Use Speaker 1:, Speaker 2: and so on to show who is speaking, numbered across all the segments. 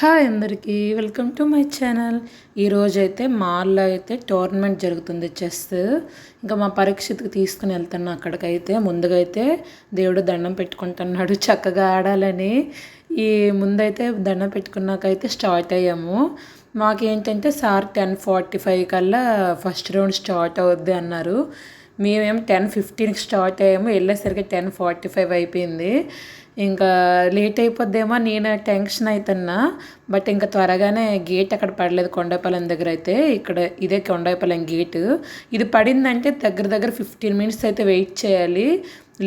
Speaker 1: Hi అందరికీ welcome to my channel. ఈరోజైతే మాల్లో అయితే టోర్నమెంట్ జరుగుతుంది చెస్. ఇంకా మా పరీక్షకి తీసుకుని వెళ్తున్నా అక్కడికైతే. ముందుగా అయితే దేవుడు దండం పెట్టుకుంటున్నాడు చక్కగా ఆడాలని. ఈ ముందైతే దండం పెట్టుకున్నాకైతే స్టార్ట్ అయ్యాము. మాకేంటంటే సార్ 10:45 కల్లా ఫస్ట్ రౌండ్ స్టార్ట్ అవుద్ది అన్నారు. మేమేమో 10:15కి స్టార్ట్ అయ్యాము. వెళ్ళేసరికి 10:45 అయిపోయింది. ఇంకా లేట్ అయిపోద్దేమో నేను టెన్షన్ అవుతున్నా. బట్ ఇంకా త్వరగానే గేట్ అక్కడ పడలేదు కొండాయిపాలెం దగ్గర అయితే. ఇక్కడ ఇదే కొండాయిపాలెం గేటు. ఇది పడిందంటే దగ్గర దగ్గర 15 మినిట్స్ అయితే వెయిట్ చేయాలి.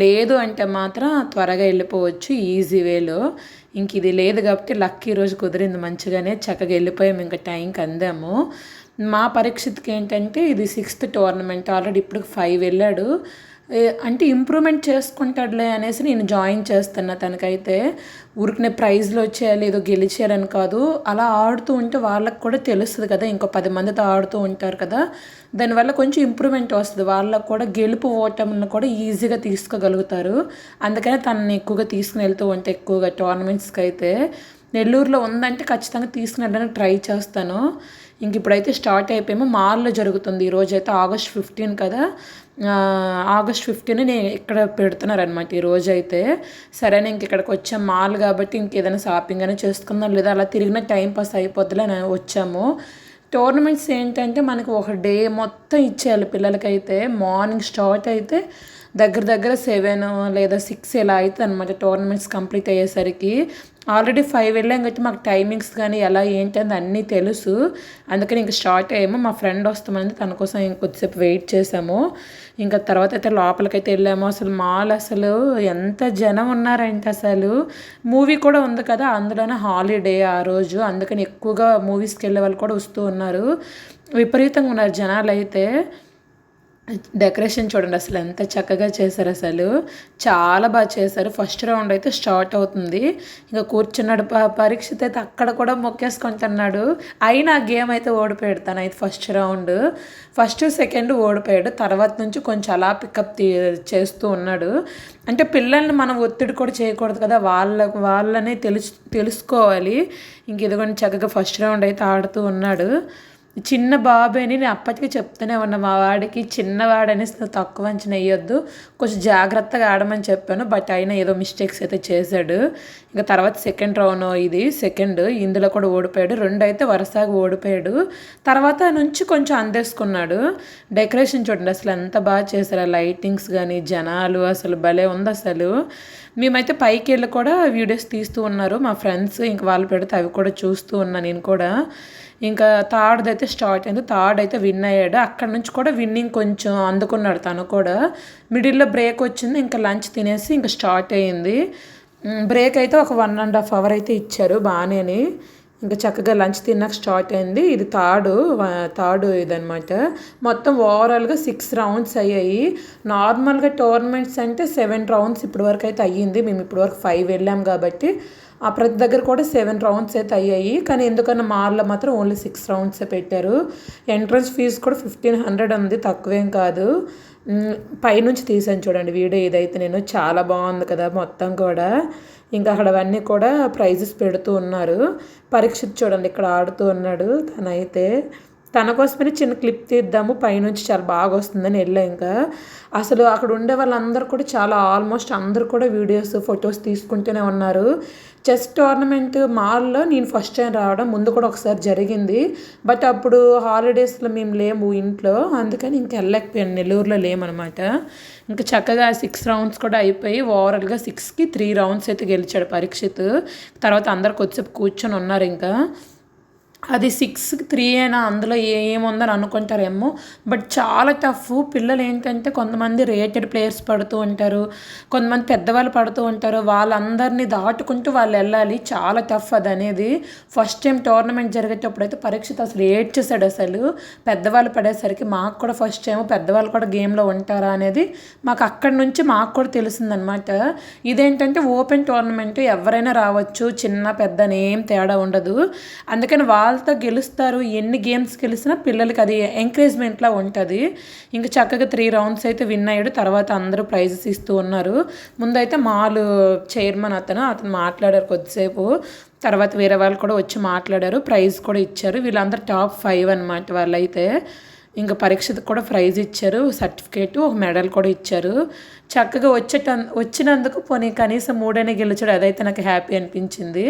Speaker 1: లేదు అంటే మాత్రం త్వరగా వెళ్ళిపోవచ్చు ఈజీ వేలో. ఇంక ఇది లేదు కాబట్టి లక్కీ రోజు కుదిరింది మంచిగానే. చక్కగా వెళ్ళిపోయాము, ఇంకా టైంకి అందాము. మా పరీక్షకి ఏంటంటే ఇది 6th టోర్నమెంట్. ఆల్రెడీ ఇప్పుడు 5 వెళ్ళాడు. అంటే ఇంప్రూవ్మెంట్ చేసుకుంటాడులే అనేసి నేను జాయిన్ చేస్తున్నా. తనకైతే ఊరికనే ప్రైజ్లు వచ్చేయాలి ఏదో గెలిచేయాలని కాదు. అలా ఆడుతూ ఉంటే వాళ్ళకి కూడా తెలుస్తుంది కదా, ఇంకో 10 మందితో ఆడుతూ ఉంటారు కదా, దానివల్ల కొంచెం ఇంప్రూవ్మెంట్ వస్తుంది. వాళ్ళకు కూడా గెలుపు ఓటమిని కూడా ఈజీగా తీసుకోగలుగుతారు. అందుకనే తనని ఎక్కువగా తీసుకుని వెళ్తూ ఉంటే ఎక్కువగా టోర్నమెంట్స్కి అయితే. నెల్లూరులో ఉందంటే ఖచ్చితంగా తీసుకుని వెళ్ళడానికి ట్రై చేస్తాను. ఇంక ఇప్పుడైతే స్టార్ట్ అయిపోయాము. మాల్లో జరుగుతుంది ఈరోజైతే. August 15 కదా, August 15 నేను ఇక్కడ పెడుతున్నారనమాట ఈరోజు అయితే. సరే ఇంక ఇక్కడికి వచ్చాం మాల్ కాబట్టి ఇంకేదైనా షాపింగ్ అయినా చేసుకుందాం, లేదా అలా తిరిగిన టైం పాస్ అయిపోద్దిలే అని వచ్చాము. టోర్నమెంట్స్ ఏంటంటే మనకు ఒక డే మొత్తం ఇచ్చేయాలి పిల్లలకైతే. మార్నింగ్ స్టార్ట్ అయితే దగ్గర దగ్గర 7 లేదా 6 ఇలా అవుతుంది అనమాట టోర్నమెంట్స్ కంప్లీట్ అయ్యేసరికి. ఆల్రెడీ 5 వెళ్ళాం కాబట్టి మాకు టైమింగ్స్ కానీ ఎలా ఏంటి అని అన్నీ తెలుసు. అందుకని ఇంక స్టార్ట్ అయ్యాము. మా ఫ్రెండ్ వస్తామని తన కోసం ఇంకొద్దిసేపు వెయిట్ చేసాము. ఇంకా తర్వాత అయితే లోపలికైతే వెళ్ళాము. అసలు మాల్ అసలు ఎంత జనం ఉన్నారంటే అసలు. మూవీ కూడా ఉంది కదా, అందులోనే హాలిడే ఆ రోజు. అందుకని ఎక్కువగా మూవీస్కి వెళ్ళే వాళ్ళు కూడా వస్తూ ఉన్నారు. విపరీతంగా ఉన్నారు జనాలు అయితే. డెకరేషన్ చూడండి అసలు ఎంత చక్కగా చేశారు. అసలు చాలా బాగా చేశారు. ఫస్ట్ రౌండ్ అయితే స్టార్ట్ అవుతుంది. ఇంకా కూర్చున్నాడు పరీక్షిత్ అయితే అక్కడ కూడా మొక్కేసుకుంటున్నాడు. అయినా గేమ్ అయితే ఓడిపోయాడు తను అయితే. ఫస్ట్ రౌండ్ ఫస్ట్ సెకండ్ ఓడిపోయాడు. తర్వాత నుంచి కొంచెం అలా పికప్ చేస్తూ ఉన్నాడు. అంటే పిల్లల్ని మనం ఒత్తిడి కూడా చేయకూడదు కదా, వాళ్ళనే తెలుసుకోవాలి. ఇంక ఇదిగోని చక్కగా ఫస్ట్ రౌండ్ అయితే ఆడుతూ ఉన్నాడు. చిన్న బాబేని నేను అప్పటికి చెప్తూనే ఉన్నా మా వాడికి, చిన్నవాడనేసి నువ్వు తక్కువ అంచనా వేయొద్దు, కొంచెం జాగ్రత్తగా ఆడమని చెప్పాను. బట్ అయినా ఏదో మిస్టేక్స్ అయితే చేశాడు. ఇంకా తర్వాత సెకండ్ రౌండ్ ఇది సెకండ్, ఇందులో కూడా ఓడిపోయాడు. 2 అయితే వరుసగా ఓడిపోయాడు. తర్వాత నుంచి కొంచెం అందేసుకున్నాడు. డెకరేషన్ చూడండి అసలు ఎంత బాగా చేశారు. లైటింగ్స్ కానీ జనాలు అసలు భలే ఉంది అసలు. మేమైతే పైకి వెళ్ళి కూడా వీడియోస్ తీస్తూ ఉన్నారు మా ఫ్రెండ్స్. ఇంక వాళ్ళు పెడితే అవి కూడా చూస్తూ ఉన్నా నేను కూడా. ఇంకా థర్డ్ అయితే స్టార్ట్ అయింది. థర్డ్ అయితే విన్ అయ్యాడు. అక్కడ నుంచి కూడా విన్నింగ్ కొంచెం అందుకున్నాడు తను కూడా. మిడిల్లో బ్రేక్ వచ్చింది. ఇంకా లంచ్ తినేసి ఇంకా స్టార్ట్ అయ్యింది. బ్రేక్ అయితే ఒక 1.5 hour అయితే ఇచ్చారు బాగానే. ఇంకా చక్కగా లంచ్ తిన్నాక స్టార్ట్ అయింది. ఇది థర్డ్ ఇదనమాట. మొత్తం ఓవరాల్గా 6 రౌండ్స్ అయ్యాయి. నార్మల్గా టోర్నమెంట్స్ అంటే 7 రౌండ్స్ ఇప్పటి వరకు అయితే అయ్యింది. మేము ఇప్పటి వరకు 5 వెళ్ళాం కాబట్టి ఆ ప్రతి దగ్గర కూడా 7 రౌండ్స్ అయితే అయ్యాయి. కానీ ఎందుకన్నా మాల్లో మాత్రం ఓన్లీ 6 రౌండ్సే పెట్టారు. ఎంట్రన్స్ ఫీజు కూడా 1500 ఉంది, తక్కువేం కాదు. పైనుంచి తీసాను చూడండి వీడియో ఇదైతే నేను. చాలా బాగుంది కదా మొత్తం కూడా. ఇంకా అక్కడ అవన్నీ కూడా ప్రైజెస్ పెడుతూ ఉన్నారు. పరీక్షిత్ చూడండి ఇక్కడ ఆడుతూ ఉన్నాడు. తనైతే తన కోసమే చిన్న క్లిప్ తీద్దాము పైనుంచి చాలా బాగా వస్తుందని వెళ్ళా. ఇంకా అసలు అక్కడ ఉండే వాళ్ళందరూ కూడా చాలా ఆల్మోస్ట్ అందరూ కూడా వీడియోస్ ఫొటోస్ తీసుకుంటూనే ఉన్నారు. చెస్ టోర్నమెంట్ మాల్లో నేను ఫస్ట్ టైం రావడం. ముందు కూడా ఒకసారి జరిగింది. బట్ అప్పుడు హాలిడేస్లో మేము లేము ఇంట్లో, అందుకని ఇంక వెళ్ళలేకపోయాను. నెల్లూరులో లేమనమాట. ఇంకా చక్కగా 6 రౌండ్స్ కూడా అయిపోయి ఓవరాల్గా 6కి 3 రౌండ్స్ అయితే గెలిచాడు పరీక్షిత్. తర్వాత అందరు కొద్దిసేపు కూర్చొని ఉన్నారు. ఇంకా అది 6కి 3 అయినా అందులో ఏముందని అనుకుంటారేమో. బట్ చాలా టఫ్. పిల్లలు ఏంటంటే కొంతమంది రేటెడ్ ప్లేయర్స్ పడుతూ ఉంటారు, కొంతమంది పెద్దవాళ్ళు పడుతూ ఉంటారు. వాళ్ళందరినీ దాటుకుంటూ వాళ్ళు వెళ్ళాలి. చాలా టఫ్ అది అనేది. ఫస్ట్ టైం టోర్నమెంట్ జరిగేటప్పుడు అయితే పరీక్షిత్ అసలు ఏడ్చేసాడు అసలు. పెద్దవాళ్ళు పడేసరికి మాకు కూడా ఫస్ట్ టైం పెద్దవాళ్ళు కూడా గేమ్లో ఉంటారా అనేది మాకు అక్కడి నుంచి మాకు కూడా తెలిసిందనమాట. ఇదేంటంటే ఓపెన్ టోర్నమెంట్, ఎవరైనా రావచ్చు, చిన్న పెద్ద ఏం తేడా ఉండదు. అందుకని వాళ్ళతో గెలుస్తారు. ఎన్ని గేమ్స్ గెలిచినా పిల్లలకి అది ఎంకరేజ్మెంట్లా ఉంటుంది. ఇంకా చక్కగా 3 రౌండ్స్ అయితే విన్ అయ్యాడు. తర్వాత అందరూ ప్రైజెస్ ఇస్తూ ఉన్నారు. ముందైతే మాల్ చైర్మన్ అతను మాట్లాడారు కొద్దిసేపు. తర్వాత వేరే వాళ్ళు కూడా వచ్చి మాట్లాడారు, ప్రైజ్ కూడా ఇచ్చారు. వీళ్ళందరూ టాప్ 5 అనమాట వాళ్ళైతే. ఇంకా పరీక్షకు కూడా ప్రైజ్ ఇచ్చారు, సర్టిఫికేటు, ఒక మెడల్ కూడా ఇచ్చారు. చక్కగా వచ్చినందుకు పోనీ కనీసం 3 గెలిచాడు, అదైతే నాకు హ్యాపీ అనిపించింది.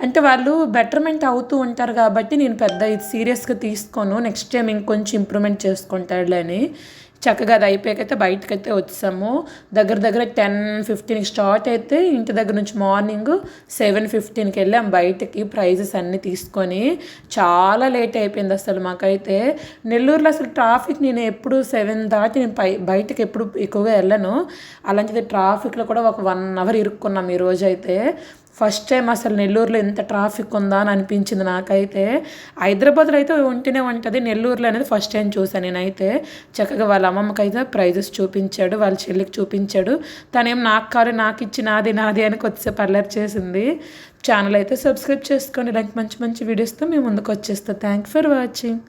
Speaker 1: అంటే వాళ్ళు బెటర్మెంట్ అవుతూ ఉంటారు కాబట్టి నేను పెద్ద ఇది సీరియస్గా తీసుకోను, నెక్స్ట్ టైం ఇంకొంచెం ఇంప్రూవ్మెంట్ చేసుకుంటాడులే అని. చక్కగా అది అయిపోయాకైతే బయటకైతే వచ్చాము. దగ్గర 10:15కి స్టార్ట్ అయితే ఇంటి దగ్గర నుంచి మార్నింగ్ 7:15కి వెళ్ళాం బయటకి ప్రైజెస్ అన్నీ తీసుకొని. చాలా లేట్ అయిపోయింది అసలు మాకైతే. నెల్లూరులో అసలు ట్రాఫిక్ నేను ఎప్పుడు 7 దాటి నేను బయటకి ఎప్పుడు ఎక్కువగా వెళ్ళను. అలాంటిది ట్రాఫిక్లో కూడా ఒక 1 అవర్ ఇరుక్కున్నాం ఈరోజు అయితే. ఫస్ట్ టైం అసలు నెల్లూరులో ఎంత ట్రాఫిక్ ఉందా అని అనిపించింది నాకైతే. హైదరాబాద్లో అయితే ఉంటూనే ఉంటుంది, నెల్లూరులో అనేది ఫస్ట్ టైం చూసాను నేనైతే. చక్కగా వాళ్ళ అమ్మమ్మకి అయితే ప్రైజెస్ చూపించాడు, వాళ్ళ చెల్లికి చూపించాడు. తనేం నాకు కాదు నాకు ఇచ్చి నాది అని కొద్దిసేపు అల్లరి చేసింది. ఛానల్ అయితే సబ్స్క్రైబ్ చేసుకోండి, ఇలాంటి మంచి మంచి వీడియోస్తో మేము ముందుకు వచ్చేస్తాం. Thank for watching.